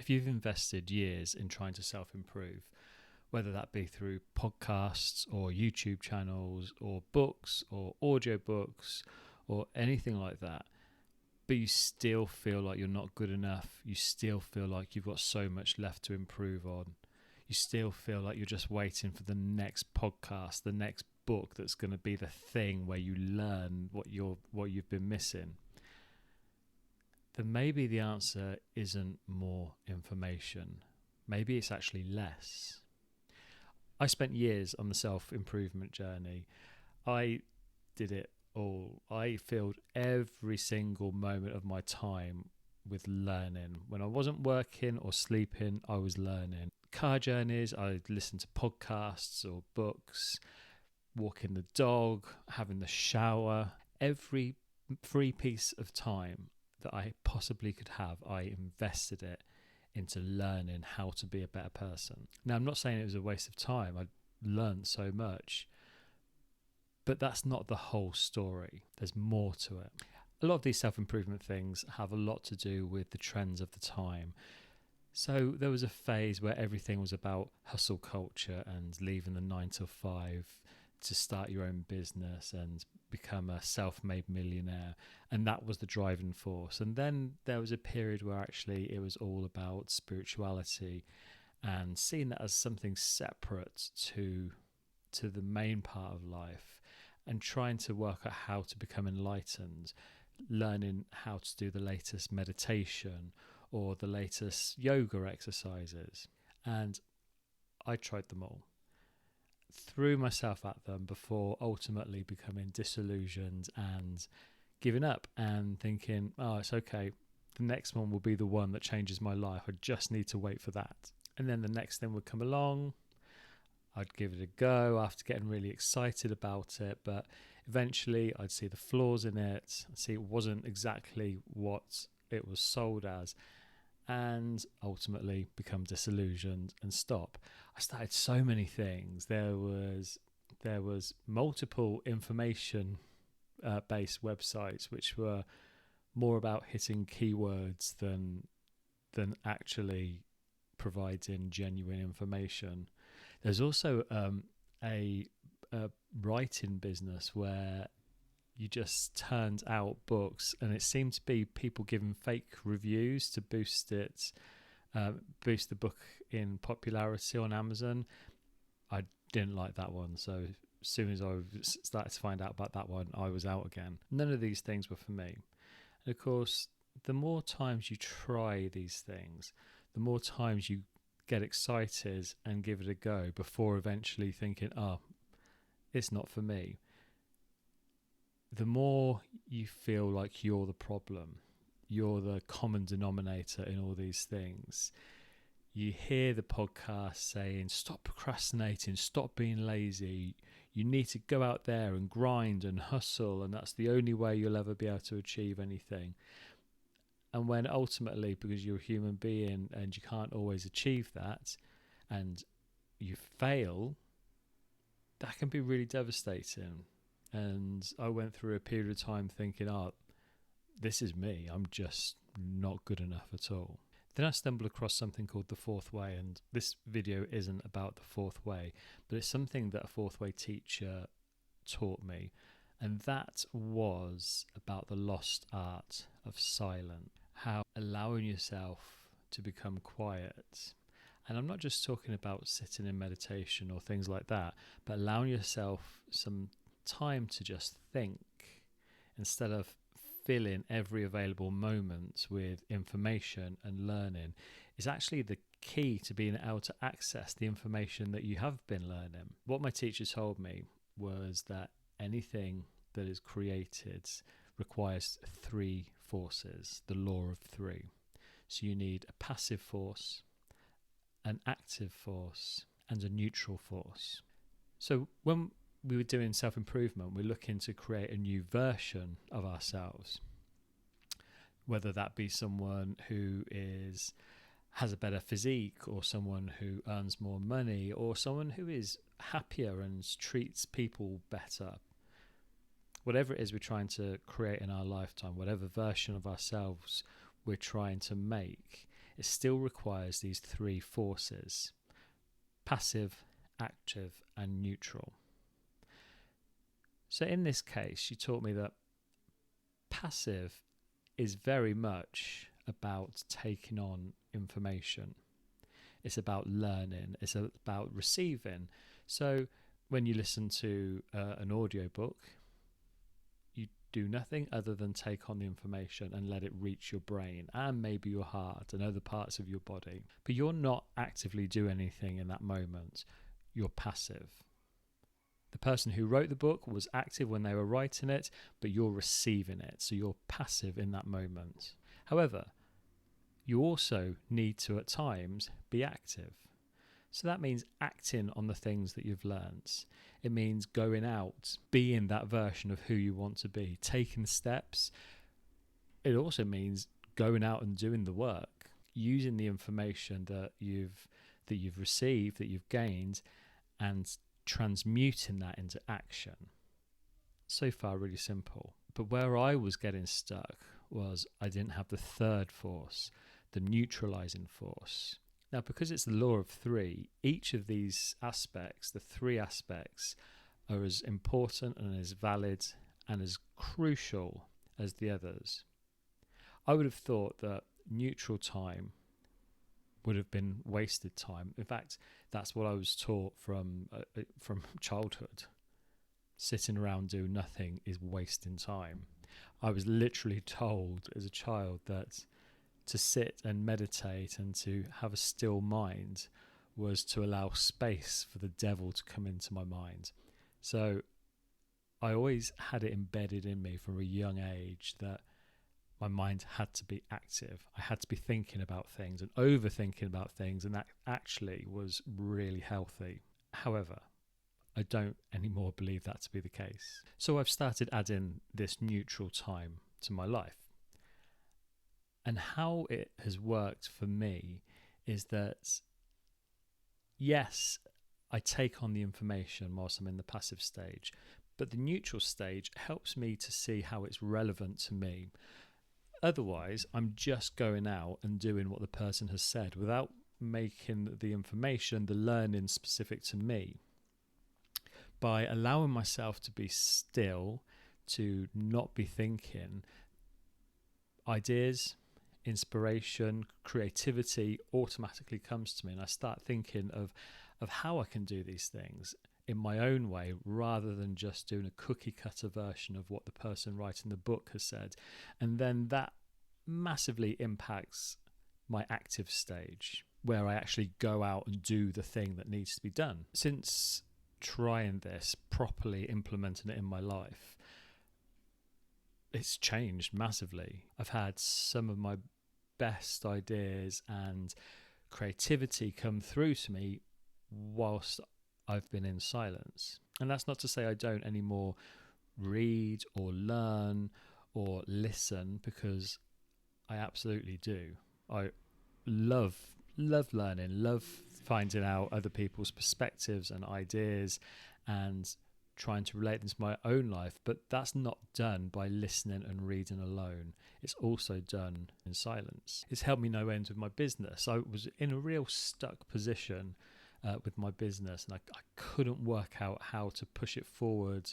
If you've invested years in trying to self-improve, whether that be through podcasts or YouTube channels or books or audiobooks or anything like that, but you still feel like you're not good enough, you still feel like you've got so much left to improve on, you still feel like you're just waiting for the next podcast, the next book that's going to be the thing where you learn what you've been missing, then maybe the answer isn't more information. Maybe it's actually less. I spent years on the self-improvement journey. I did it all. I filled every single moment of my time with learning. When I wasn't working or sleeping, I was learning. Car journeys, I'd listen to podcasts or books, walking the dog, having the shower. Every free piece of time that I possibly could have, I invested it into learning how to be a better person. Now, I'm not saying it was a waste of time. I learned so much, but that's not the whole story. There's more to it. A lot of these self-improvement things have a lot to do with the trends of the time. So there was a phase where everything was about hustle culture and leaving the 9 to 5 to start your own business and become a self-made millionaire, and that was the driving force. And then there was a period where actually it was all about spirituality and seeing that as something separate to the main part of life, and trying to work out how to become enlightened, learning how to do the latest meditation or the latest yoga exercises. And I tried them all, threw myself at them before ultimately becoming disillusioned and giving up and thinking, oh, it's okay, the next one will be the one that changes my life, I just need to wait for that. And then the next thing would come along, I'd give it a go after getting really excited about it, but eventually I'd see the flaws in it, see it wasn't exactly what it was sold as, and ultimately become disillusioned and stop. I started so many things. There was multiple information based websites which were more about hitting keywords than actually providing genuine information. There's also a writing business where you just turned out books, and it seemed to be people giving fake reviews to boost the book in popularity on Amazon. I didn't like that one, so as soon as I started to find out about that one, I was out again. None of these things were for me. And of course, the more times you try these things, the more times you get excited and give it a go before eventually thinking, oh, it's not for me, the more you feel like you're the problem, you're the common denominator in all these things. You hear the podcast saying, stop procrastinating, stop being lazy, you need to go out there and grind and hustle, and that's the only way you'll ever be able to achieve anything. And when ultimately, because you're a human being and you can't always achieve that, and you fail, that can be really devastating. And I went through a period of time thinking, oh, this is me, I'm just not good enough at all. Then I stumbled across something called the fourth way, and this video isn't about the fourth way, but it's something that a fourth way teacher taught me, and that was about the lost art of silence, how allowing yourself to become quiet. And I'm not just talking about sitting in meditation or things like that, but allowing yourself some time to just think instead of filling every available moment with information and learning is actually the key to being able to access the information that you have been learning. What my teacher told me was that anything that is created requires three forces, the law of three. So you need a passive force, an active force, and a neutral force. So when we were doing self-improvement, we're looking to create a new version of ourselves, whether that be someone who has a better physique, or someone who earns more money, or someone who is happier and treats people better. Whatever it is we're trying to create in our lifetime, whatever version of ourselves we're trying to make, it still requires these three forces: passive, active, and neutral. So in this case, she taught me that passive is very much about taking on information. It's about learning. It's about receiving. So when you listen to an audiobook, you do nothing other than take on the information and let it reach your brain and maybe your heart and other parts of your body. But you're not actively doing anything in that moment. You're passive. The person who wrote the book was active when they were writing it, but you're receiving it. So you're passive in that moment. However, you also need to at times be active. So that means acting on the things that you've learned. It means going out, being that version of who you want to be, taking steps. It also means going out and doing the work, using the information that you've received, that you've gained, and transmuting that into action. So far, really simple. But where I was getting stuck was I didn't have the third force, the neutralizing force. Now, because it's the law of three, each of these aspects, the three aspects, are as important and as valid and as crucial as the others. I would have thought that neutral time would have been wasted time. In fact, that's what I was taught from childhood. Sitting around doing nothing is wasting time. I was literally told as a child that to sit and meditate and to have a still mind was to allow space for the devil to come into my mind. So I always had it embedded in me from a young age that my mind had to be active. I had to be thinking about things and overthinking about things, and that actually was really healthy. However, I don't anymore believe that to be the case. So I've started adding this neutral time to my life. And how it has worked for me is that, yes, I take on the information whilst I'm in the passive stage, but the neutral stage helps me to see how it's relevant to me. Otherwise, I'm just going out and doing what the person has said without making the information, the learning specific to me. By allowing myself to be still, to not be thinking, ideas, inspiration, creativity automatically comes to me, and I start thinking of how I can do these things in my own way rather than just doing a cookie cutter version of what the person writing the book has said. And then that massively impacts my active stage where I actually go out and do the thing that needs to be done. Since trying this, properly implementing it in my life, it's changed massively. I've had some of my best ideas and creativity come through to me whilst I've been in silence. And that's not to say I don't anymore read or learn or listen, because I absolutely do. I love learning, love finding out other people's perspectives and ideas and trying to relate them to my own life, but that's not done by listening and reading alone. It's also done in silence. It's helped me no end with my business. I was in a real stuck position with my business, and I couldn't work out how to push it forward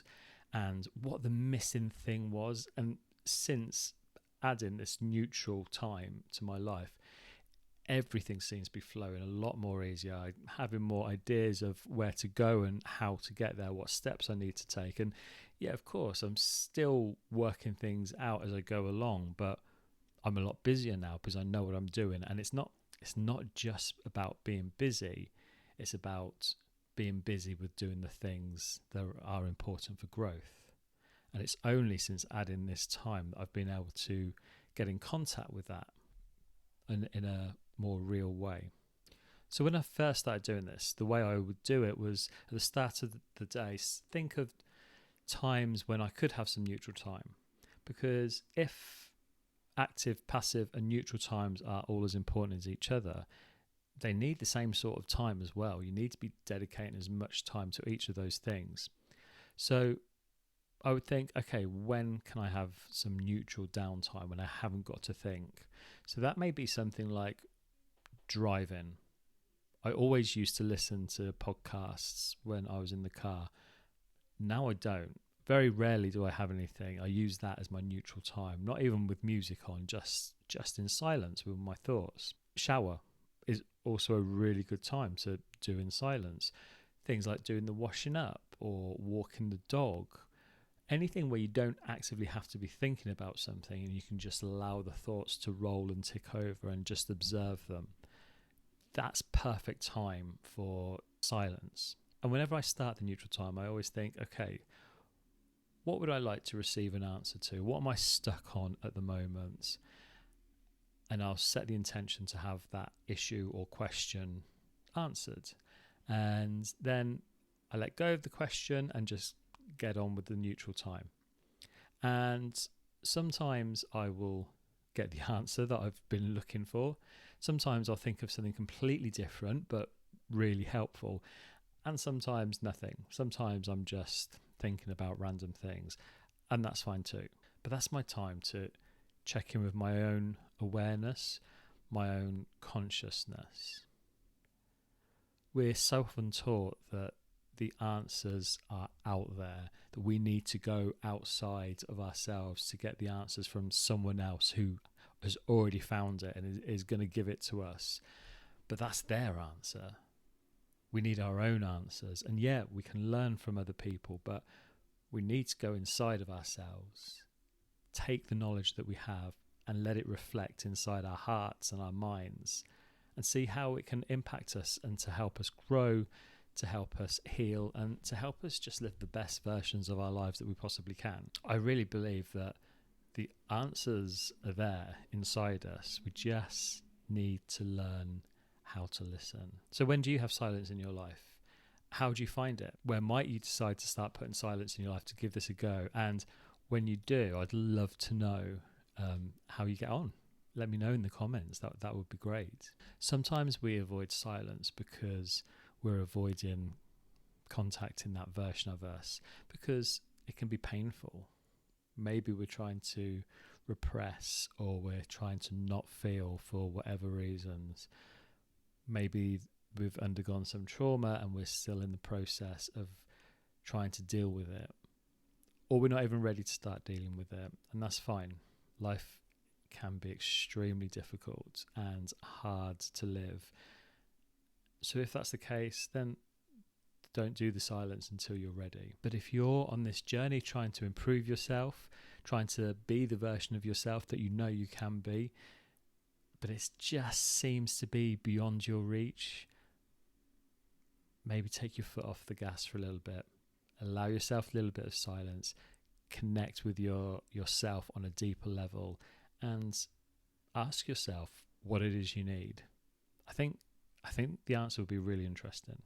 and what the missing thing was. And since adding this neutral time to my life, everything seems to be flowing a lot more easier. I'm having more ideas of where to go and how to get there, what steps I need to take. And yeah, of course, I'm still working things out as I go along, but I'm a lot busier now because I know what I'm doing. And it's not just about being busy. It's about being busy with doing the things that are important for growth. And it's only since adding this time that I've been able to get in contact with that in a more real way. So when I first started doing this, the way I would do it was at the start of the day, think of times when I could have some neutral time. Because if active, passive and neutral times are all as important as each other, they need the same sort of time as well. You need to be dedicating as much time to each of those things. So I would think, okay, when can I have some neutral downtime when I haven't got to think? So that may be something like driving. I always used to listen to podcasts when I was in the car. Now I don't. Very rarely do I have anything. I use that as my neutral time, not even with music on, just in silence with my thoughts. Shower is also a really good time to do in silence. Things like doing the washing up or walking the dog. Anything where you don't actively have to be thinking about something and you can just allow the thoughts to roll and tick over and just observe them. That's perfect time for silence. And whenever I start the neutral time, I always think, okay, what would I like to receive an answer to? What am I stuck on at the moment? And I'll set the intention to have that issue or question answered. And then I let go of the question and just get on with the neutral time. And sometimes I will get the answer that I've been looking for. Sometimes I'll think of something completely different but really helpful. And sometimes nothing. Sometimes I'm just thinking about random things, and that's fine too. But that's my time to check in with my own awareness, my own consciousness. We're so often taught that the answers are out there, that we need to go outside of ourselves to get the answers from someone else who has already found it and is going to give it to us. But that's their answer. We need our own answers. And yeah, we can learn from other people, but we need to go inside of ourselves, take the knowledge that we have and let it reflect inside our hearts and our minds and see how it can impact us and to help us grow, to help us heal, and to help us just live the best versions of our lives that we possibly can. I really believe that the answers are there inside us. We just need to learn how to listen. So when do you have silence in your life? How do you find it? Where might you decide to start putting silence in your life to give this a go? And when you do, I'd love to know how you get on. Let me know in the comments. That would be great. Sometimes we avoid silence because we're avoiding contacting that version of us because it can be painful. Maybe we're trying to repress or we're trying to not feel for whatever reasons. Maybe we've undergone some trauma and we're still in the process of trying to deal with it. Or we're not even ready to start dealing with it. And that's fine. Life can be extremely difficult and hard to live. So if that's the case, then don't do the silence until you're ready. But if you're on this journey trying to improve yourself, trying to be the version of yourself that you know you can be, but it just seems to be beyond your reach, maybe take your foot off the gas for a little bit. Allow yourself a little bit of silence. Connect with yourself on a deeper level and ask yourself what it is you need. I think the answer will be really interesting.